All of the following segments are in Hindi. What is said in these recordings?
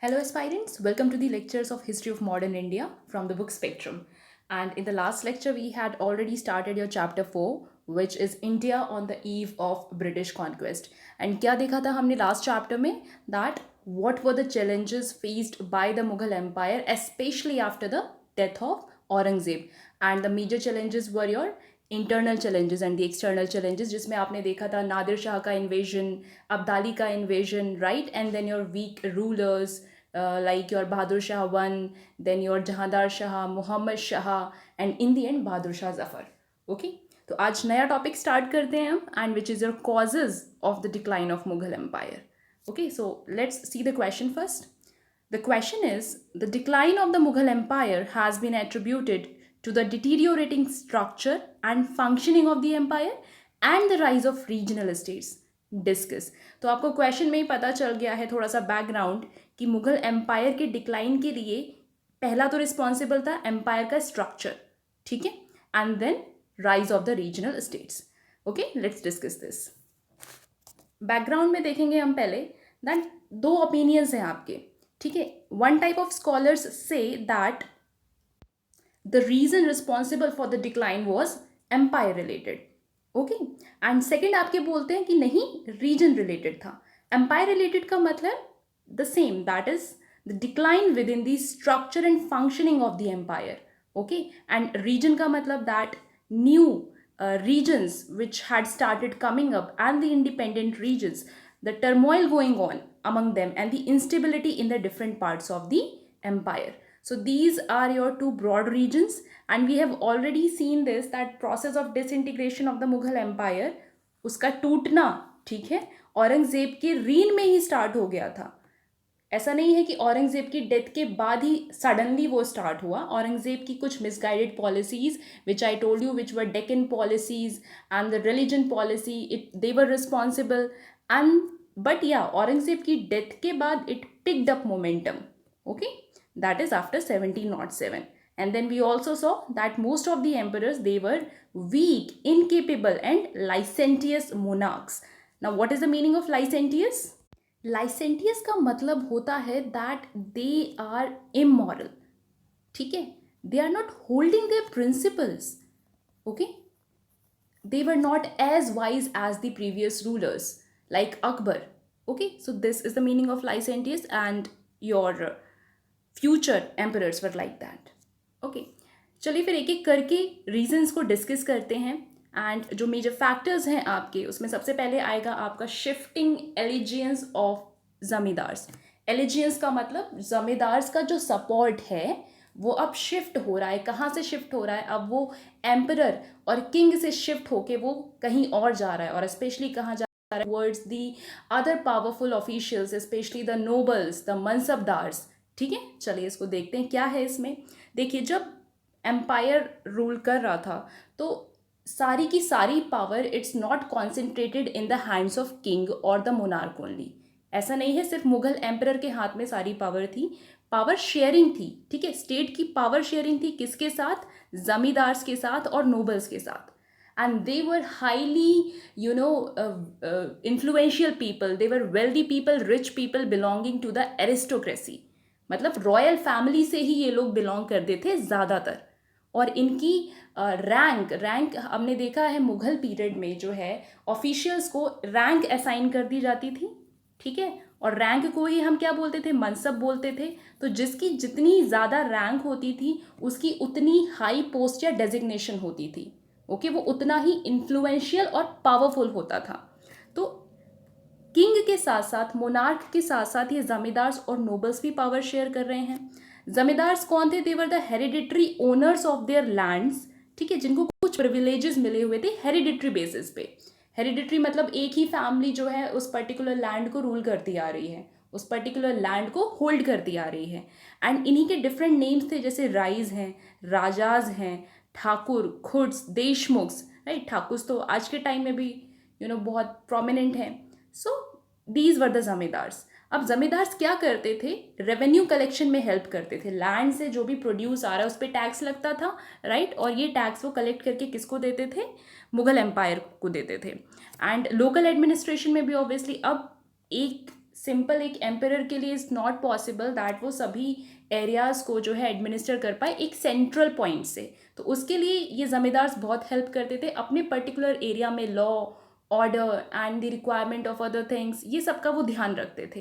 Hello, aspirants. Welcome to the lectures of History of Modern India from the book Spectrum. And in the last lecture, we had already started your chapter 4, which is India on the eve of British conquest. And क्या देखा था हमने last chapter में that what were the challenges faced by the Mughal Empire, especially after the death of Aurangzeb. And the major challenges were your internal challenges and the external challenges जिसमें आपने देखा था नादिर शाह का इन्वेजन, अब्दाली का invasion, right, and then your weak rulers like your Bahadur Shah one, then your Jahandar Shah, Muhammad Shah, and in the end Bahadur Shah Zafar. Okay, तो आज नया टॉपिक स्टार्ट करते हैं हम and which is your causes of the decline of Mughal empire. Okay, so let's see the question first. The question is, the decline of the Mughal Empire has been attributed to the deteriorating structure and functioning of the empire and the rise of regional states. Discuss. तो आपको क्वेश्चन में ही पता चल गया है थोड़ा सा बैकग्राउंड कि मुगल एम्पायर के डिक्लाइन के लिए पहला तो रिस्पॉन्सिबल था एम्पायर का स्ट्रक्चर, ठीक है, and then rise of the regional states. Okay, let's discuss this. Background में देखेंगे हम पहले दैट दो ओपिनियंस हैं आपके, ठीक है. One type of scholars say that the reason responsible for the decline was empire related. Okay, and second आपके बोलते हैं कि नहीं, रीजन रिलेटेड था. एम्पायर रिलेटेड का मतलब the same, that is the decline within the structure and functioning of the empire. Okay, and reason का मतलब that new regions which had started coming up and the independent regions, the turmoil going on among them and the instability in the different parts of the empire. So these are your two broad regions, and we have already seen this that process of disintegration of the Mughal empire, उसका टूटना, ठीक है, औरंगजेब के रीन में ही स्टार्ट हो गया था. ऐसा नहीं है कि औरंगजेब की डेथ के बाद ही सडनली वो स्टार्ट हुआ. औरंगजेब की कुछ misguided policies which I told you which were Deccan policies and the religion policy, it they were responsible. And but या औरंगजेब की डेथ के बाद it picked up momentum. Okay, that is after 1707. And then we also saw that most of the emperors, they were weak, incapable and licentious monarchs. Now what is the meaning of licentious? लाइसेंटियस का मतलब होता है दैट दे आर इमोरल, ठीक है, they are not holding their principles. Okay, they were not as wise as the previous rulers like Akbar. Okay, so this is the meaning of licentious, and your future emperors were like that. Okay, चलिए फिर एक एक करके रीजंस को डिस्कस करते हैं. एंड जो मेजर फैक्टर्स हैं आपके, उसमें सबसे पहले आएगा आपका shifting allegiance of zamindars. Allegiance का मतलब जमींदार्स का जो सपोर्ट है वो अब शिफ्ट हो रहा है. कहाँ से शिफ्ट हो रहा है? अब वो एम्परर और किंग से शिफ्ट होके वो कहीं और जा रहा है, और स्पेशली कहाँ जा रहा है? Towards the other powerful officials, specially the nobles, the mansabdars. ठीक है, चलिए इसको देखते हैं क्या है इसमें. देखिए, जब एम्पायर रूल कर रहा था तो सारी की सारी power it's not concentrated in the hands of king और द मोनार्क ओनली. ऐसा नहीं है सिर्फ मुगल एम्परर के हाथ में सारी पावर थी, पावर शेयरिंग थी. ठीक है, स्टेट की पावर शेयरिंग थी किसके साथ? जमींदार्स के साथ और नोबल्स के साथ. And they were highly influential people, they were wealthy people, rich people belonging to the aristocracy. मतलब रॉयल फैमिली से ही ये लोग बिलोंग करते थे ज़्यादातर. और इनकी रैंक हमने देखा है मुगल पीरियड में जो है ऑफिशियल्स को रैंक असाइन कर दी जाती थी. ठीक है, और रैंक को ही हम क्या बोलते थे? मनसब बोलते थे. तो जिसकी जितनी ज़्यादा रैंक होती थी उसकी उतनी हाई पोस्ट या डेजिग्नेशन होती थी. ओके, वो उतना ही इन्फ्लुएंशियल और पावरफुल होता था. तो किंग के साथ साथ, मोनार्क के साथ साथ ये जमींदार्स और नोबल्स भी पावर शेयर कर रहे हैं. जमींदार्स कौन थे? They were the hereditary owners of their lands. ठीक है, जिनको कुछ प्रिविलेजेस मिले हुए थे हेरिडिटरी बेसिस पे. हेरिडिटरी मतलब एक ही फैमिली जो है उस पर्टिकुलर लैंड को रूल करती आ रही है, उस पर्टिकुलर लैंड को होल्ड करती आ रही है. एंड इन्हीं के डिफरेंट नेम्स थे, जैसे राइज हैं, राजाज हैं, ठाकुर, खुर्स, देशमुख्स. राइट, ठाकुर तो आज के टाइम में भी बहुत प्रोमिनेंट हैं. So these were the zamindars. अब जमींदार्स क्या करते थे? रेवेन्यू कलेक्शन में हेल्प करते थे. लैंड से जो भी प्रोड्यूस आ रहा है उस पर टैक्स लगता था, राइट, और ये टैक्स वो कलेक्ट करके किसको देते थे? मुगल एम्पायर को देते थे. एंड लोकल एडमिनिस्ट्रेशन में भी ऑब्वियसली अब एक सिंपल एक एम्परर के लिए इज़ नॉट पॉसिबल दैट वो सभी एरियाज़ को जो है एडमिनिस्टर कर पाए एक सेंट्रल पॉइंट से। तो उसके लिए ये ज़मींदार बहुत हेल्प करते थे अपने पर्टिकुलर एरिया में, law order and the requirement of other things, ये सब का वो ध्यान रखते थे।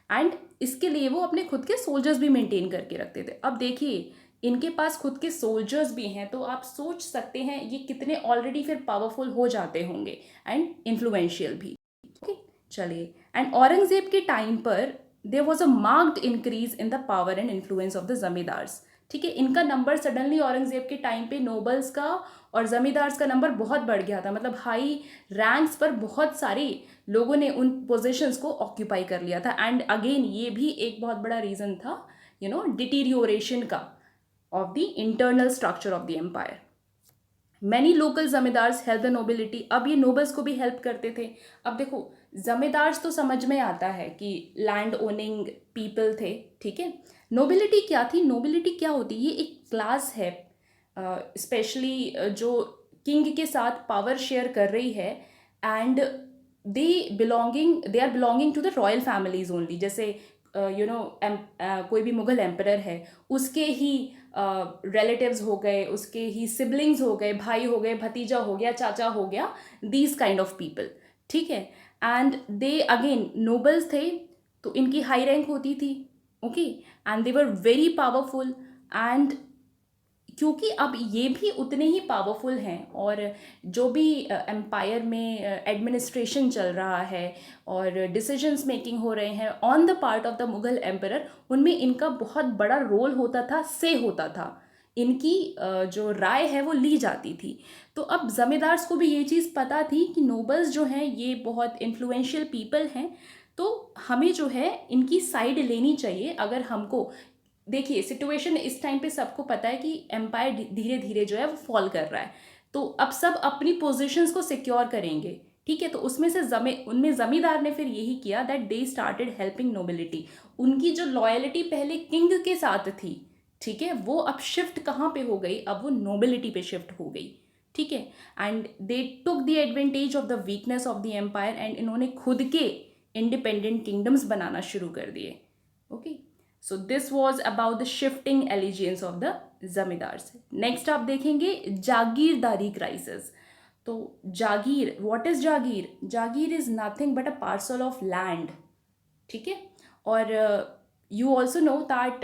एंड इसके लिए वो अपने खुद के सोल्जर्स भी मेंटेन करके रखते थे। अब देखिए, इनके पास खुद के सोल्जर्स भी हैं, तो आप सोच सकते हैं ये कितने ऑलरेडी फिर पावरफुल हो जाते होंगे एंड इन्फ्लुएंशियल भी। ओके, चलिए। एंड औरंगजेब के टाइम पर there was a marked increase in the power and influence of the zamindars. ठीक है, इनका नंबर सडनली औरंगजेब के टाइम पे नोबल्स का और जमींदार्स का नंबर बहुत बढ़ गया था। मतलब हाई रैंक्स पर बहुत सारे लोगों ने उन पोजीशंस को ऑक्यूपाई कर लिया था। एंड अगेन ये भी एक बहुत बड़ा रीज़न था डिटीरियोरेशन का of the internal structure of the empire. Many local zamindars help the nobility. अब ये नोबल्स को भी हेल्प करते थे। अब देखो, जमींदार्स तो समझ में आता है कि लैंड ओनिंग पीपल थे, ठीक है। नोबिलिटी क्या थी? नोबिलिटी क्या होती है? ये एक क्लास है स्पेशली जो किंग के साथ पावर शेयर कर रही है and they are belonging to the royal families only. जैसे कोई भी मुगल एम्परर है, उसके ही रिलेटिव्स हो गए, उसके ही सिबलिंग्स हो गए, भाई हो गए, भतीजा हो गया, चाचा हो गया, दीज काइंड ऑफ पीपल, ठीक है। एंड दे अगेन नोबल्स थे, तो इनकी हाई रैंक होती थी, okay, and they were very powerful. And क्योंकि अब ये भी उतने ही पावरफुल हैं और जो भी एम्पायर में एडमिनिस्ट्रेशन चल रहा है और डिसीजंस मेकिंग हो रहे हैं on the part of the Mughal emperor, उनमें इनका बहुत बड़ा रोल होता था, से होता था। इनकी जो राय है वो ली जाती थी। तो अब जमींदार्स को भी ये चीज़ पता थी कि नोबल्स जो हैं ये बहुत इन्फ्लुएंशियल पीपल हैं, तो हमें जो है इनकी साइड लेनी चाहिए। अगर हमको, देखिए सिचुएशन इस टाइम पे सबको पता है कि एम्पायर धीरे धीरे जो है वो फॉल कर रहा है, तो अब सब अपनी पोजीशंस को सिक्योर करेंगे, ठीक है। तो उसमें से उनमें जमींदार ने फिर यही किया that they started helping nobility. उनकी जो लॉयल्टी पहले किंग के साथ थी, ठीक है, वो अब शिफ्ट कहाँ पे हो गई? अब वो नोबिलिटी पे शिफ्ट हो गई, ठीक है। And they took the advantage of the weakness of the empire and इन्होंने खुद के इंडिपेंडेंट किंगडम्स बनाना शुरू कर दिए, okay. So this was about the shifting allegiance of the zamindars. Next आप देखेंगे जागीरदारी क्राइसिस। तो jagir, what is jagir? Jagir is nothing but a parcel of land, ठीक है। और you also know that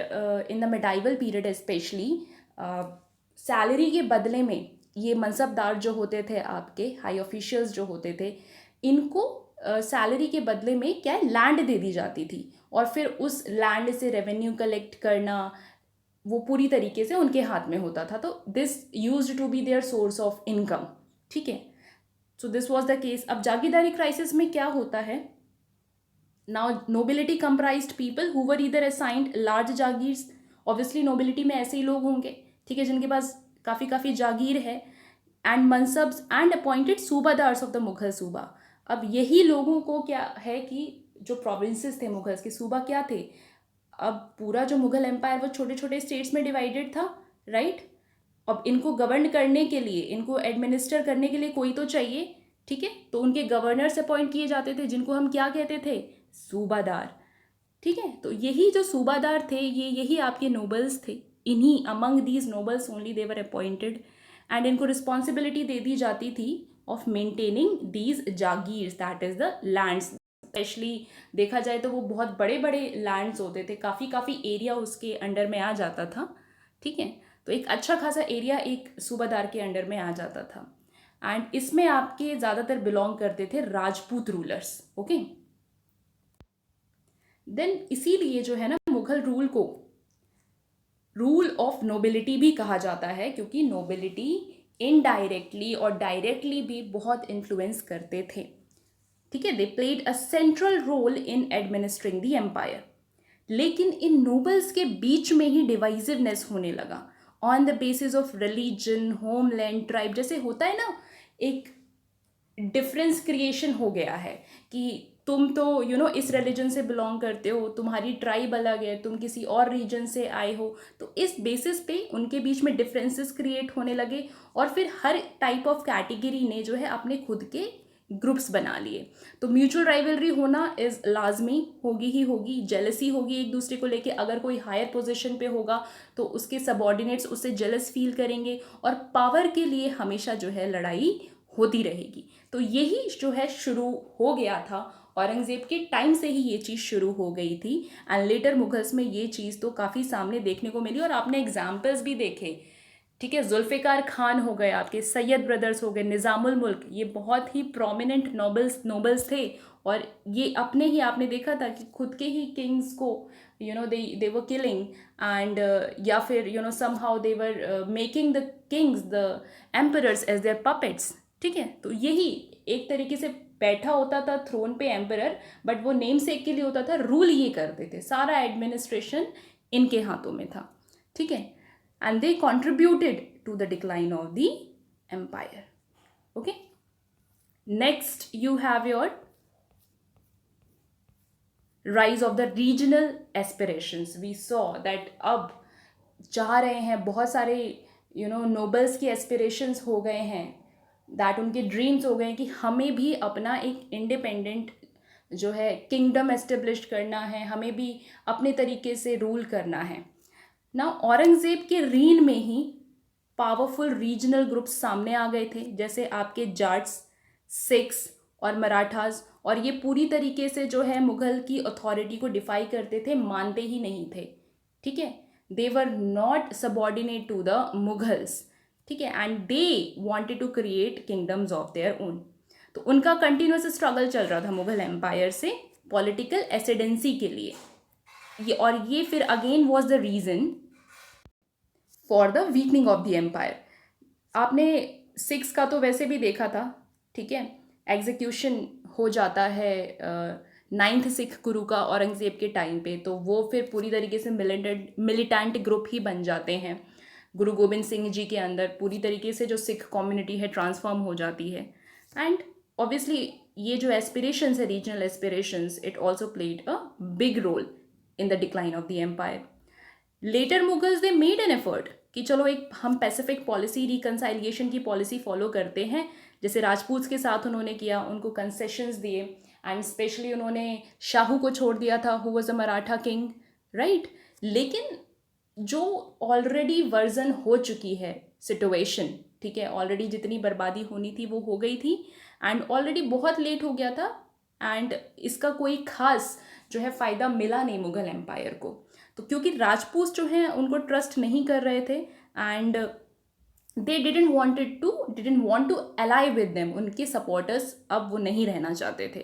in the medieval period specially salary के बदले में ये मनसबदार जो होते थे, आपके हाई ऑफिशियल्स जो होते थे, इनको सैलरी के बदले में क्या है, लैंड दे दी जाती थी और फिर उस लैंड से रेवेन्यू कलेक्ट करना वो पूरी तरीके से उनके हाथ में होता था। तो this used to be their source of income, ठीक है। So this was the case. अब जागीरदारी क्राइसिस में क्या होता है? Now nobility comprised people who were either assigned large jagirs. Obviously nobility में ऐसे ही लोग होंगे, ठीक है, जिनके पास काफ़ी जागीर है। And mansabs and appointed subadars of the Mughal suba. अब यही लोगों को क्या है कि जो प्रोविंसेस थे मुगल्स के, सूबा क्या थे? अब पूरा जो मुगल एम्पायर वो छोटे छोटे स्टेट्स में डिवाइडेड था, राइट। अब इनको गवर्न करने के लिए, इनको एडमिनिस्टर करने के लिए कोई तो चाहिए, ठीक है। तो उनके गवर्नर्स अपॉइंट किए जाते थे, जिनको हम क्या कहते थे? सूबादार, ठीक है। तो यही जो सूबादार थे, यही आपके नोबल्स थे। इन्हीं among these nobles only they were appointed and इनको रिस्पॉन्सिबिलिटी दे दी जाती थी of maintaining these jagirs, that is the lands. Specially देखा जाए तो वो बहुत बड़े बड़े लैंड्स होते थे, काफ़ी एरिया उसके अंडर में आ जाता था, ठीक है। तो एक अच्छा खासा एरिया एक सूबादार के अंडर में आ जाता था एंड इसमें आपके ज़्यादातर बिलोंग करते थे राजपूत रूलर्स, ओके। देन इसीलिए जो है ना, मुगल रूल को रूल ऑफ नोबिलिटी भी कहा जाता है, क्योंकि नोबिलिटी इनडायरेक्टली और डायरेक्टली भी बहुत इन्फ्लुएंस करते थे, ठीक है। They played a central role in administering the empire. लेकिन इन नोबल्स के बीच में ही डिवाइजिवनेस होने लगा on the basis of religion, homeland, tribe. जैसे होता है ना, एक डिफरेंस क्रिएशन हो गया है कि तुम तो इस रिलीजन से बिलोंग करते हो, तुम्हारी ट्राइब अलग है, तुम किसी और रीजन से आए हो। तो इस बेसिस पे उनके बीच में डिफरेंसेस क्रिएट होने लगे और फिर हर टाइप ऑफ कैटेगरी ने जो है अपने खुद के ग्रुप्स बना लिए। तो म्यूचुअल राइवलरी होना इज़ लाजमी, होगी ही होगी, जेलसी होगी एक दूसरे को लेके। अगर कोई हायर पोजीशन पे होगा तो उसके सबॉर्डिनेट्स उससे जेलस फील करेंगे और पावर के लिए हमेशा जो है लड़ाई होती रहेगी। तो यही जो है शुरू हो गया था, औरंगज़ेब के टाइम से ही ये चीज़ शुरू हो गई थी। एंड लेटर मुगल्स में ये चीज़ तो काफ़ी सामने देखने को मिली और आपने एग्जाम्पल्स भी देखे, ठीक है। जुल्फ़िकार खान हो गए, आपके सैयद ब्रदर्स हो गए, निज़ामुल मुल्क, ये बहुत ही प्रोमिनेंट नोबल्स थे। और ये अपने ही आपने देखा था कि खुद के ही किंग्स को दे वर किलिंग एंड या फिर somehow they were making the kings the emperors as their puppets, ठीक है। तो यही एक तरीके से बैठा होता था थ्रोन पे एम्परर, बट वो नेम सेक के लिए होता था, रूल ये करते थे, सारा एडमिनिस्ट्रेशन इनके हाथों में था, ठीक है। And they contributed to the decline of the empire. Okay. Next, you have your rise of the regional aspirations. We saw that अब चाह रहे हैं बहुत सारे नोबल्स की एस्पिरेशंस हो गए हैं, दैट उनके ड्रीम्स हो गए हैं कि हमें भी अपना एक इंडिपेंडेंट जो है किंगडम एस्टेब्लिश करना है, हमें भी अपने तरीके से रूल करना है ना। औरंगज़ेब के रीन में ही पावरफुल रीजनल ग्रुप्स सामने आ गए थे, जैसे आपके जाट्स, सिख्स और मराठास। और ये पूरी तरीके से जो है मुगल की अथॉरिटी को डिफाई करते थे, मानते ही नहीं थे, ठीक है। They were not subordinate to the Mughals, ठीक है। And they wanted to create kingdoms of their own. तो उनका कंटिन्यूस स्ट्रगल चल रहा था मुगल एम्पायर से पॉलिटिकल एसिडेंसी के लिए। और ये फिर again was the reason for the weakening of the empire. आपने सिक्स का तो वैसे भी देखा था, ठीक है। एग्जीक्यूशन हो जाता है 9th सिख गुरु का औरंगज़ेब के टाइम पे, तो वो फिर पूरी तरीके से मिलिटेंट ग्रुप ही बन जाते हैं। गुरु गोबिंद सिंह जी के अंदर पूरी तरीके से जो सिख कम्युनिटी है ट्रांसफॉर्म हो जाती है। एंड ऑब्वियसली ये जो एस्पिरेशंस है, regional aspirations, it also played a big role in the decline of the empire. Later Mughals they made an effort कि चलो एक हम पैसिफिक पॉलिसी, रिकनसाइलिएशन की पॉलिसी फॉलो करते हैं, जैसे राजपूत के साथ उन्होंने किया, उनको कंसेशंस दिए। एंड स्पेशली उन्होंने शाहू को छोड़ दिया था, who was a Maratha king, right. लेकिन जो ऑलरेडी वर्जन हो चुकी है सिचुएशन, ठीक है, ऑलरेडी जितनी बर्बादी होनी थी वो हो गई थी एंड ऑलरेडी बहुत लेट हो गया था। एंड इसका कोई खास जो है फ़ायदा मिला नहीं मुगल एम्पायर को। तो क्योंकि राजपूत जो हैं उनको ट्रस्ट नहीं कर रहे थे and they didn't want to ally with them, उनके सपोर्टर्स अब वो नहीं रहना चाहते थे।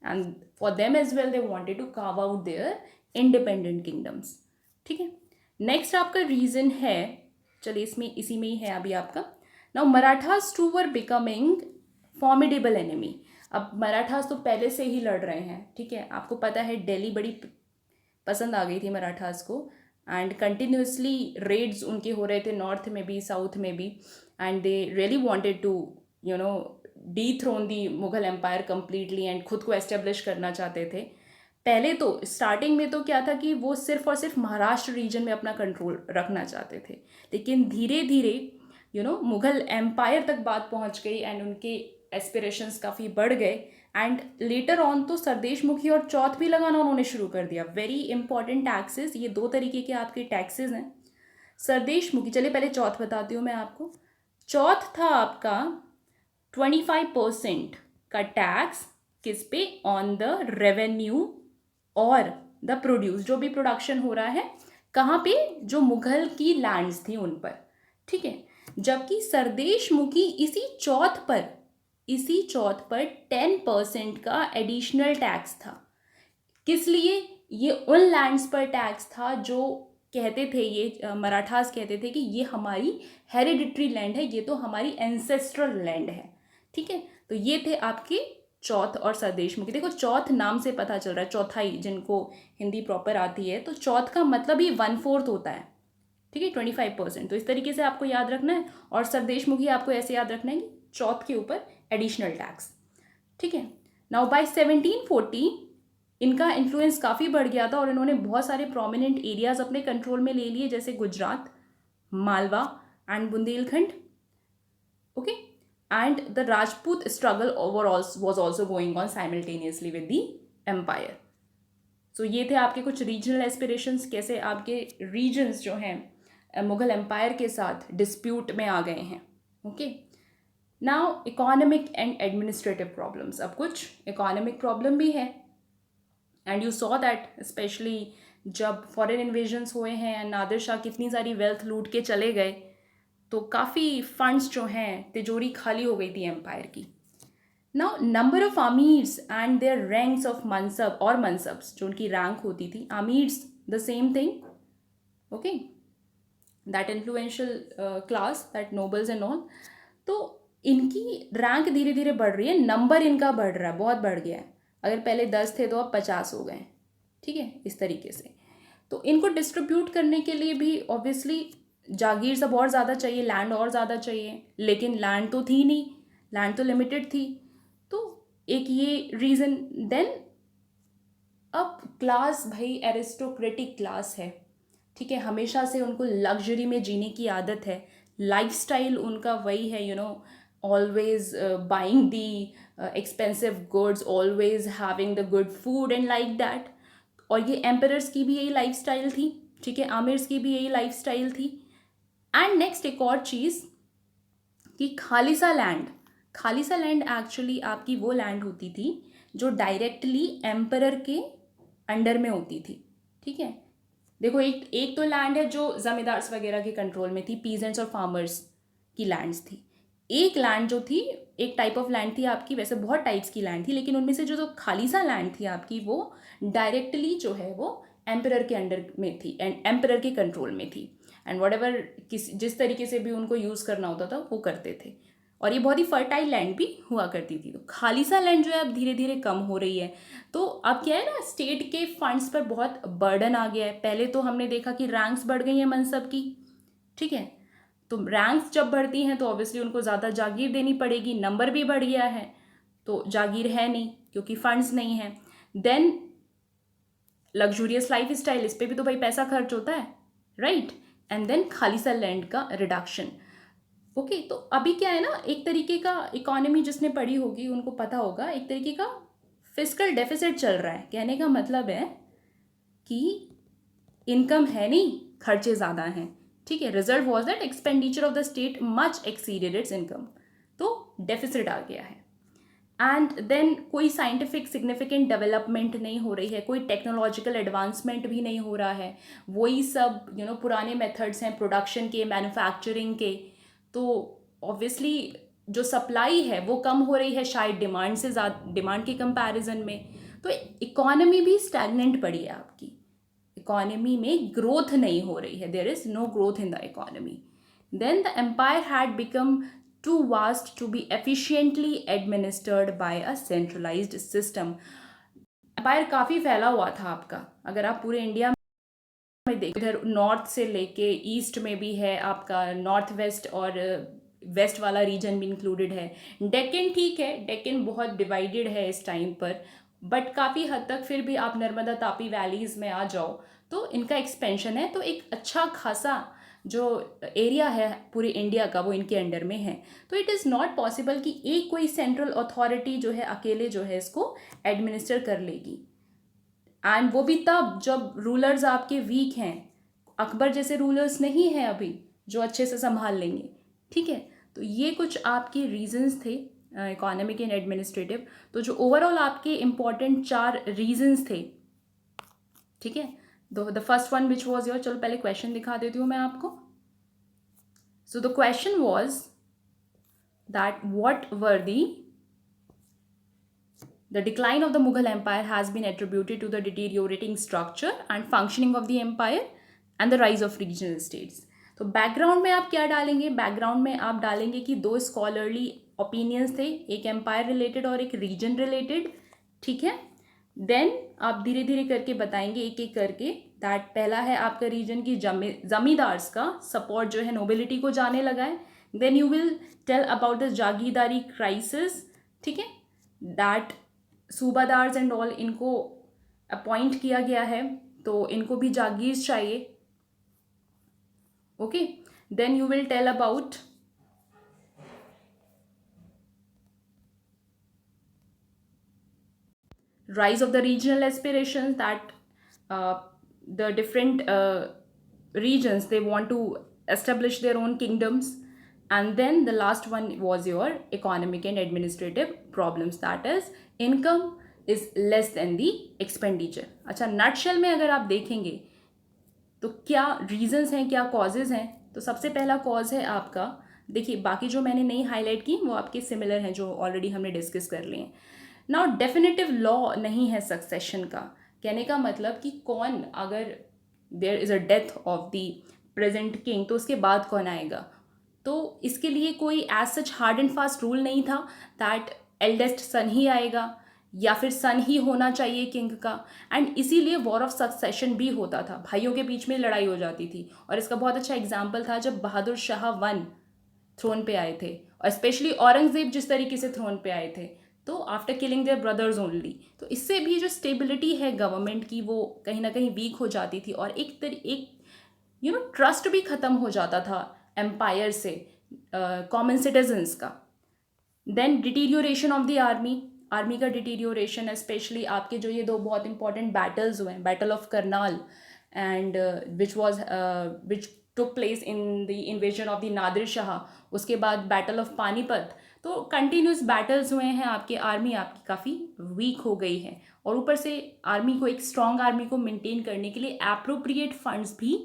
And for them as well they wanted to carve out their independent kingdoms, ठीक है। नेक्स्ट आपका रीज़न है, चलिए इसमें इसी में ही है अभी आपका। Now Marathas too were becoming formidable enemy. अब मराठास तो पहले से ही लड़ रहे हैं, ठीक है। आपको पता है दिल्ली बड़ी पसंद आ गई थी मराठास को एंड कंटिन्यूसली रेड्स उनके हो रहे थे, नॉर्थ में भी साउथ में भी। And they really wanted to dethrone the Mughal empire completely and खुद को एस्टेब्लिश करना चाहते थे। पहले तो स्टार्टिंग में तो क्या था कि वो सिर्फ और सिर्फ महाराष्ट्र रीजन में अपना कंट्रोल रखना चाहते थे, लेकिन धीरे धीरे मुगल एम्पायर तक बात पहुंच गई एंड उनके एस्पिरेशंस काफ़ी बढ़ गए। एंड लेटर ऑन तो सरदेशमुखी और चौथ भी लगाना उन्होंने शुरू कर दिया। वेरी इंपॉर्टेंट टैक्सेस, ये दो तरीके के आपके टैक्सेस हैं। सरदेशमुखी, चलिए पहले चौथ बताती हूँ मैं आपको। चौथ था आपका 25% का टैक्स, किस पे? ऑन द रेवेन्यू और द प्रोड्यूस, जो भी प्रोडक्शन हो रहा है कहाँ पे? जो मुगल की लैंड्स थी उन पर, ठीक है। जबकि सरदेशमुखी इसी चौथ पर 10% का एडिशनल टैक्स था। किस लिए? ये उन लैंड्स पर टैक्स था जो कहते थे, ये मराठास कहते थे कि ये हमारी हेरिडिटरी लैंड है, ये तो हमारी एंसेस्ट्रल लैंड है, ठीक है। तो ये थे आपके चौथ और सरदेशमुखी। देखो चौथ नाम से पता चल रहा है, चौथाई जिनको हिंदी प्रॉपर आती है, तो चौथ का मतलब ही 1/4 होता है, ठीक है, 25%। तो इस तरीके से आपको याद रखना है। और सरदेशमुखी आपको ऐसे याद रखना है कि चौथ के ऊपर एडिशनल टैक्स, ठीक है। नाउ बाय 1740 इनका इन्फ्लुएंस काफ़ी बढ़ गया था और इन्होंने बहुत सारे प्रोमिनेंट एरियाज अपने कंट्रोल में ले लिए, जैसे Gujarat, Malwa and Bundelkhand, okay. and the Rajput struggle was also going on simultaneously with the empire. So ये थे आपके कुछ रीजनल एस्पिरेशंस, कैसे आपके रीजन्स जो हैं मुगल एम्पायर के साथ डिस्प्यूट में आ गए हैं. Okay, now economic and administrative problems. अब कुछ इकोनॉमिक प्रॉब्लम भी है, and you saw that specially जब फॉरेन इन्वेजन्स हुए हैं एंड नादिर शाह कितनी सारी वेल्थ लूट के चले गए, तो काफ़ी फंड्स जो हैं, तिजोरी खाली हो गई थी एम्पायर की. Now number of amirs and their ranks of mansab और मनसब्स, जो उनकी रैंक होती थी, amirs the same thing, okay, that influential class, that nobles and all. तो इनकी रैंक धीरे धीरे बढ़ रही है, नंबर इनका बढ़ रहा है, बहुत बढ़ गया है. अगर पहले 10 थे तो अब 50 हो गए. ठीक है, इस तरीके से. तो इनको डिस्ट्रीब्यूट करने के लिए भी ऑब्वियसली जागीर सब और ज़्यादा चाहिए, लैंड और ज़्यादा चाहिए, लेकिन लैंड तो थी नहीं, लैंड तो लिमिटेड थी. तो एक ये रीज़न. देन अब क्लास भाई एरिस्टोक्रेटिक क्लास है, ठीक है, हमेशा से उनको लग्जरी में जीने की आदत है, लाइफस्टाइल उनका वही है, you know, always buying the expensive goods, always having the good food and like that. और ये एम्परर्स की भी यही लाइफस्टाइल थी, ठीक है, आमिर्स की भी यही लाइफस्टाइल थी. एंड नेक्स्ट एक और चीज़ कि खालिसा लैंड एक्चुअली आपकी वो लैंड होती थी जो डायरेक्टली एम्परर के अंडर में होती थी. ठीक है, देखो एक तो लैंड है जो जमींदार्स वगैरह के कंट्रोल में थी, पीजेंट्स और फार्मर्स की लैंड्स थी. एक लैंड जो थी, एक टाइप ऑफ लैंड थी आपकी, वैसे बहुत टाइप्स की लैंड थी, लेकिन उनमें से जो खालिसा लैंड थी आपकी, वो डायरेक्टली जो है वो एम्परर के अंडर में थी एंड एम्परर के कंट्रोल में थी. एंड वट एवर जिस तरीके से भी उनको यूज़ करना होता था वो करते थे. और ये बहुत ही फर्टाइल लैंड भी हुआ करती थी. तो खालिसा लैंड जो है अब धीरे धीरे कम हो रही है. तो अब क्या है ना, स्टेट के फंड्स पर बहुत बर्डन आ गया है. पहले तो हमने देखा कि रैंक्स बढ़ गई हैं मनसब की, ठीक है, तो रैंक्स जब बढ़ती हैं तो ऑब्वियसली उनको ज़्यादा जागीर देनी पड़ेगी, नंबर भी बढ़ गया है, तो जागीर है नहीं क्योंकि फंड्स नहीं हैं. देन लग्जूरियस लाइफ स्टाइल, इस पर भी तो भाई पैसा खर्च होता है, राइट. एंड देन खालिसा लैंड का रिडक्शन. ओके, तो अभी क्या है ना, एक तरीके का इकोनॉमी जिसने पढ़ी होगी उनको पता होगा, एक तरीके का फिस्कल डेफिसिट चल रहा है. कहने का मतलब है कि इनकम है नहीं, खर्चे ज़्यादा हैं. ठीक है, result was that expenditure of the state much exceeded it's income. तो डेफिसिट आ गया है. एंड देन कोई साइंटिफिक सिग्निफिकेंट डेवलपमेंट नहीं हो रही है, कोई टेक्नोलॉजिकल एडवांसमेंट भी नहीं हो रहा है. वही सब पुराने मेथड्स हैं प्रोडक्शन के, मैन्युफैक्चरिंग के. तो ऑब्वियसली जो सप्लाई है वो कम हो रही है, शायद डिमांड से ज़्यादा, डिमांड के कंपैरिजन में. तो इकोनॉमी भी स्टैग्नेंट पड़ी है आपकी. इकोनॉमी में ग्रोथ नहीं हो रही है, there is no growth in the economy. Then the empire had become too vast to be efficiently administered by a centralized system. Empire काफ़ी फैला हुआ था आपका. अगर आप पूरे इंडिया में देखें, इधर नॉर्थ से लेके ईस्ट में भी है आपका, नॉर्थ वेस्ट और वेस्ट वाला रीजन भी इंक्लूडेड है. डेक्कन ठीक है, डेक्कन बहुत डिवाइडेड है इस टाइम पर, बट काफ़ी हद तक फिर भी आप नर्मदा तापी वैलीज़ में आ जाओ तो इनका एक्सपेंशन है. तो एक अच्छा खासा जो एरिया है पूरे इंडिया का वो इनके अंडर में है. तो इट इज़ नॉट पॉसिबल कि एक कोई सेंट्रल अथॉरिटी जो है अकेले जो है इसको एडमिनिस्टर कर लेगी. एंड वो भी तब जब रूलर्स आपके वीक हैं. अकबर जैसे रूलर्स नहीं हैं अभी जो अच्छे से संभाल लेंगे. ठीक है, तो ये कुछ आपके रीजंस थे इकोनॉमिक एंड एडमिनिस्ट्रेटिव. तो जो ओवरऑल आपके इम्पॉर्टेंट 4 रीजंस थे, ठीक है, the first one which was your, चलो पहले क्वेश्चन दिखा देती हूँ मैं आपको. So the question was that what were the decline of the Mughal Empire has been attributed to the deteriorating structure and functioning of the empire and the rise of regional states. तो बैकग्राउंड में आप क्या डालेंगे, बैकग्राउंड में आप डालेंगे कि 2 स्कॉलरली ओपिनियंस थे, एक एम्पायर रिलेटेड और एक रीजन रिलेटेड. ठीक है, देन आप धीरे धीरे करके बताएंगे एक एक करके. दैट पहला है आपका रीजन की जमींदार्स का सपोर्ट जो है नोबिलिटी को जाने लगा है. Then you will tell about the jagirdari crisis. ठीक है, दैट सूबादार्स एंड ऑल इनको अपॉइंट किया गया है तो इनको भी जागीर चाहिए. Okay, then you will tell about rise of the regional aspirations, that the different regions, they want to establish their own kingdoms. And then the last one was your economic and administrative problems, that is income is less than the expenditure. अच्छा, नटशेल में अगर आप देखेंगे तो क्या रीजंस हैं, क्या कॉजेज हैं, तो सबसे पहला कॉज है आपका, देखिए बाकी जो मैंने नहीं हाईलाइट की वो आपके सिमिलर हैं जो ऑलरेडी हमने डिस्कस कर लिए हैं. नाउ डेफिनेटिव लॉ नहीं है सक्सेशन का. कहने का मतलब कि कौन, अगर there is a death of the present king तो उसके बाद कौन आएगा, तो इसके लिए कोई as such hard and fast rule नहीं था दैट एल्डेस्ट सन ही आएगा या फिर सन ही होना चाहिए किंग का. एंड इसीलिए वॉर ऑफ सक्सेशन भी होता था, भाइयों के बीच में लड़ाई हो जाती थी. और इसका बहुत अच्छा एग्जाम्पल था जब बहादुर शाह वन थ्रोन पे आए थे, और स्पेशली औरंगजेब जिस तरीके से थ्रोन पे आए थे, तो after killing their brothers only, तो इससे भी जो स्टेबिलिटी है गवर्नमेंट की वो कहीं ना कहीं वीक हो जाती थी, और एक ट्रस्ट भी ख़त्म हो जाता था एम्पायर से कॉमन सिटीजन्स का. Then deterioration of the army का डिटीरियोरेशन, स्पेशली आपके जो ये दो बहुत इंपॉर्टेंट बैटल्स हुए हैं, battle of Karnal and which took place in the invasion of the Nadir Shah, उसके बाद बैटल ऑफ पानीपत, तो कंटिन्यूस बैटल्स हुए हैं. आपकी आर्मी आपकी काफ़ी वीक हो गई है, और ऊपर से आर्मी को, एक स्ट्रॉन्ग आर्मी को मेंटेन करने के लिए एप्रोप्रिएट फंड्स भी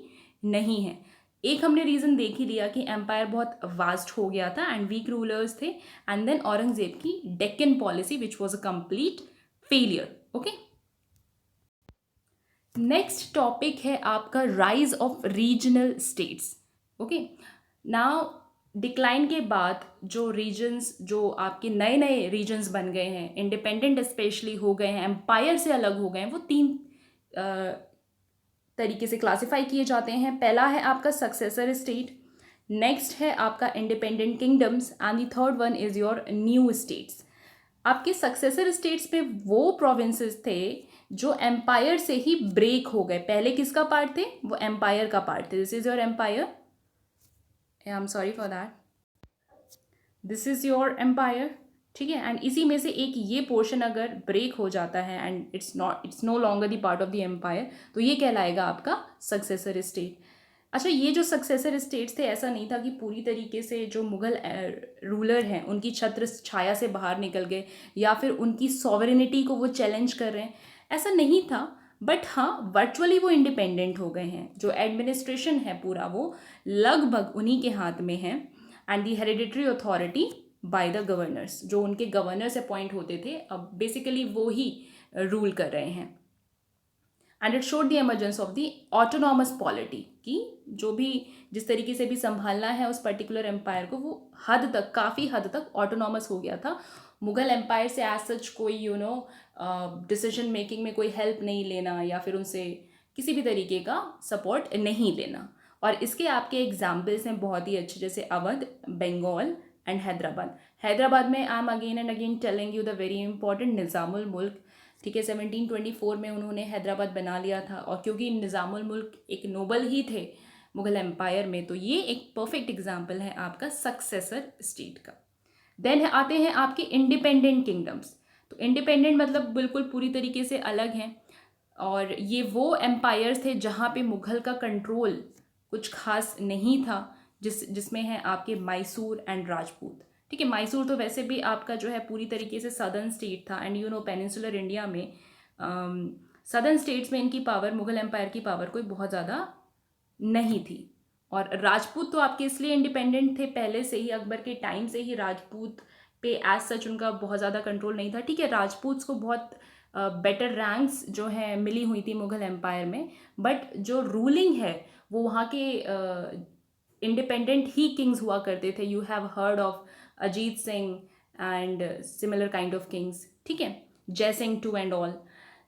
नहीं हैं. एक हमने रीज़न देख ही लिया कि एम्पायर बहुत वास्ट हो गया था एंड वीक रूलर्स थे. एंड देन औरंगजेब की Deccan policy which was a complete failure. Okay, next topic है आपका rise of regional states. Okay, now decline के बाद जो रीजन्स, जो आपके नए नए रीजन्स बन गए हैं, इंडिपेंडेंट स्पेशली हो गए हैं, एम्पायर से अलग हो गए हैं, वो तीन तरीके से क्लासिफाई किए जाते हैं. पहला है आपका सक्सेसर स्टेट, नेक्स्ट है आपका independent kingdoms, and the third one is your new states. आपके सक्सेसर स्टेट्स में वो प्रोविंसेस थे जो एम्पायर से ही ब्रेक हो गए. पहले किसका पार्ट थे, वो एम्पायर का पार्ट थे. This is your empire, I am sorry for that, this is your empire. ठीक है, एंड इसी में से एक ये पोर्शन अगर ब्रेक हो जाता है and it's no longer the part of the empire, तो ये कहलाएगा आपका सक्सेसर स्टेट. अच्छा, ये जो सक्सेसर स्टेट्स थे, ऐसा नहीं था कि पूरी तरीके से जो मुगल रूलर हैं उनकी छत्र छाया से बाहर निकल गए या फिर उनकी सॉवरेनिटी को वो चैलेंज कर रहे हैं, ऐसा नहीं था. बट हाँ, वर्चुअली वो इंडिपेंडेंट हो गए हैं. जो एडमिनिस्ट्रेशन है पूरा वो लगभग उन्हीं के हाथ में है, and the hereditary authority by the governors, जो उनके गवर्नर्स अपॉइंट होते थे अब बेसिकली वो ही रूल कर रहे हैं. And it showed the emergence of the autonomous polity, कि जो भी जिस तरीके से भी संभालना है उस पर्टिकुलर एम्पायर को, वो हद तक, काफ़ी हद तक ऑटोनॉमस हो गया था. मुगल एम्पायर से एज सच कोई डिसीजन मेकिंग में कोई हेल्प नहीं लेना या फिर उनसे किसी भी तरीके का सपोर्ट नहीं लेना. और इसके आपके एग्जाम्पल्स हैं बहुत ही अच्छे, जैसे अवध, बंगाल एंड हैदराबाद. हैदराबाद में I am again and again telling you the very important Nizamul Mulk. ठीक है, 1724 में उन्होंने हैदराबाद बना लिया था, और क्योंकि निज़ामुल मुल्क एक नोबल ही थे मुगल एम्पायर में, तो ये एक परफेक्ट एग्जाम्पल है आपका सक्सेसर स्टेट का. देन आते हैं आपके इंडिपेंडेंट किंगडम्स. तो इंडिपेंडेंट मतलब बिल्कुल पूरी तरीके से अलग हैं, और ये वो एम्पायर्स थे जहाँ पे मुगल का कंट्रोल कुछ खास नहीं था, जिसमें है आपके मैसूर एंड राजपूत. ठीक है, मैसूर तो वैसे भी आपका जो है पूरी तरीके से सदर्न स्टेट था, एंड पेनिनसुलर इंडिया में सदर्न स्टेट्स में इनकी पावर, मुगल एम्पायर की पावर कोई बहुत ज़्यादा नहीं थी. और राजपूत तो आपके इसलिए इंडिपेंडेंट थे पहले से ही, अकबर के टाइम से ही राजपूत पे एज सच उनका बहुत ज़्यादा कंट्रोल नहीं था. ठीक है, राजपूत्स को बहुत बेटर रैंक्स जो है मिली हुई थी मुगल एम्पायर में, बट जो रूलिंग है वो वहाँ के इंडिपेंडेंट ही किंग्स हुआ करते थे. You have heard of Ajit Singh and similar kind of kings. ठीक है, Jai Singh two and all.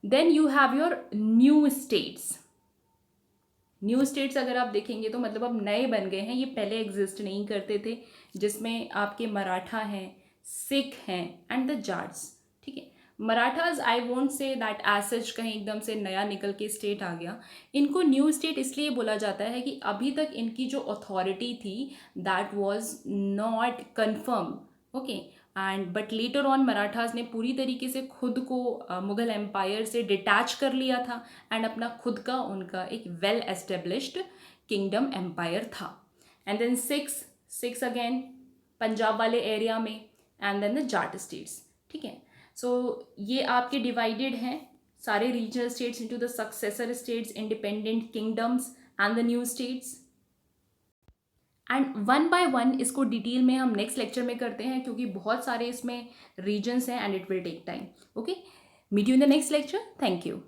Then you have your new states. New states अगर आप देखेंगे तो मतलब अब नए बन गए हैं, ये पहले एग्जिस्ट नहीं करते थे, जिसमें आपके मराठा हैं, सिख हैं एंड द जाट्स. ठीक है, Marathas I won't say that as such कहीं एकदम से नया निकल के स्टेट आ गया. इनको न्यू स्टेट इसलिए बोला जाता है कि अभी तक इनकी जो अथॉरिटी थी that was not confirm. Okay, and but later on Marathas ने पूरी तरीके से खुद को मुगल एम्पायर से डिटैच कर लिया था एंड अपना खुद का उनका एक वेल एस्टेब्लिश्ड किंगडम एम्पायर था. And then Sikhs again Punjab वाले एरिया में, and then the Jat states. ठीक है, सो ये आपके डिवाइडेड हैं सारे regional states into the successor states, independent kingdoms and the new states. And one by one इसको डिटेल में हम नेक्स्ट लेक्चर में करते हैं, क्योंकि बहुत सारे इसमें रीजन्स हैं and it will take time. Okay, meet you in the next lecture. Thank you.